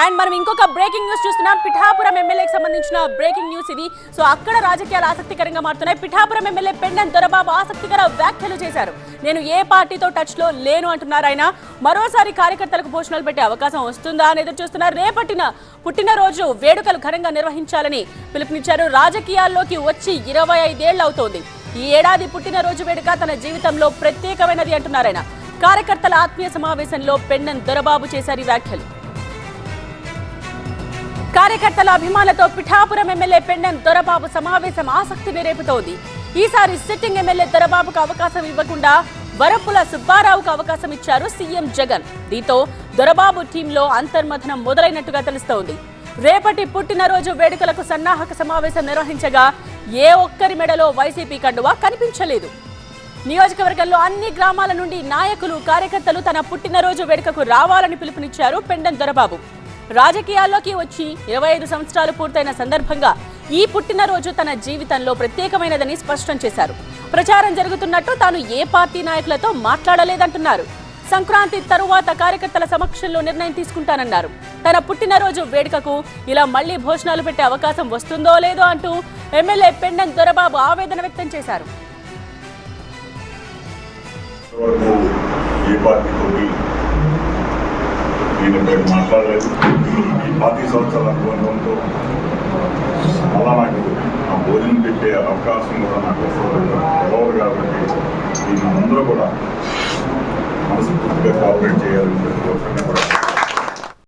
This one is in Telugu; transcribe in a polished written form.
అండ్ మనం ఇంకొక బ్రేకింగ్ న్యూస్ చూస్తున్నాం. పిఠాపురం ఎమ్మెల్యేకి సంబంధించిన బ్రేకింగ్ న్యూస్ ఇది. సో అక్కడ రాజకీయాలు ఆసక్తికరంగా మారుతున్నాయి. పిఠాపురం ఎమ్మెల్యే పెండెం దొరబాబు ఆసక్తికర వ్యాఖ్యలు చేశారు. నేను ఏ పార్టీతో టచ్ లో లేను అంటున్నారు ఆయన. మరోసారి కార్యకర్తలకు భోజనాలు పెట్టే అవకాశం వస్తుందా అని ఎదురు చూస్తున్నారు. రేపటిన పుట్టినరోజు వేడుకలు ఘనంగా నిర్వహించాలని పిలుపునిచ్చారు. రాజకీయాల్లోకి వచ్చి 25 ఏళ్లు అవుతోంది. ఈ ఏడాది పుట్టినరోజు వేడుక తన జీవితంలో ప్రత్యేకమైనది అంటున్నారు ఆయన. కార్యకర్తల ఆత్మీయ సమావేశంలో పెండెం దొరబాబు చేశారు ఈ వ్యాఖ్యలు. కార్యకర్తల అభిమానులతో పిఠాపురం ఎమ్మెల్యే పెండెం దొరబాబు సమావేశం ఆసక్తిని రేపుతోంది. ఈసారి సిట్టింగ్ ఎమ్మెల్యే దొరబాబుకు అవకాశం ఇవ్వకుండా వరపుల సుబ్బారావుకు అవకాశం ఇచ్చారు సీఎం జగన్. దీంతో దొరబాబు టీంలో అంతర్మథనం మొదలైనట్టుగా తెలుస్తోంది. రేపటి పుట్టినరోజు వేడుకలకు సన్నాహక సమావేశం నిర్వహించగా ఏ ఒక్కరి మెడలో వైసీపీ కండువా కనిపించలేదు. నియోజకవర్గంలో అన్ని గ్రామాల నుండి నాయకులు కార్యకర్తలు తన పుట్టినరోజు వేడుకకు రావాలని పిలుపునిచ్చారు పెండెం దొరబాబు. రాజకీయాల్లోకి వచ్చి 25 సంవత్సరాలు పూర్తయిన సందర్భంగా ఈ పుట్టినరోజు తన జీవితంలో ప్రత్యేకమైనదని స్పష్టం చేశారు. ప్రచారం జరుగుతున్నట్టు తాను ఏ పార్టీ నాయకులతో మాట్లాడలేదంటున్నారు. సంక్రాంతి తరువాత కార్యకర్తల సమక్షంలో నిర్ణయం తీసుకుంటానన్నారు. తన పుట్టినరోజు వేడుకకు ఇలా మళ్లీ భోజనాలు పెట్టే అవకాశం వస్తుందో లేదో అంటూ ఎమ్మెల్యే పెండెం దొరబాబు ఆవేదన వ్యక్తం చేశారు. మాట్లాడలేదు. ఈ 40 సంవత్సరాల అనుభవంతో అలా నాకు ఆ భోజనం పెట్టే అవకాశం కూడా నాకు తెలవదు. కాబట్టి దీన్ని అందరూ కూడా మనస్ఫూర్తిగా కోఆపరేట్ చేయాలని ప్రతి ఒక్కరిని కూడా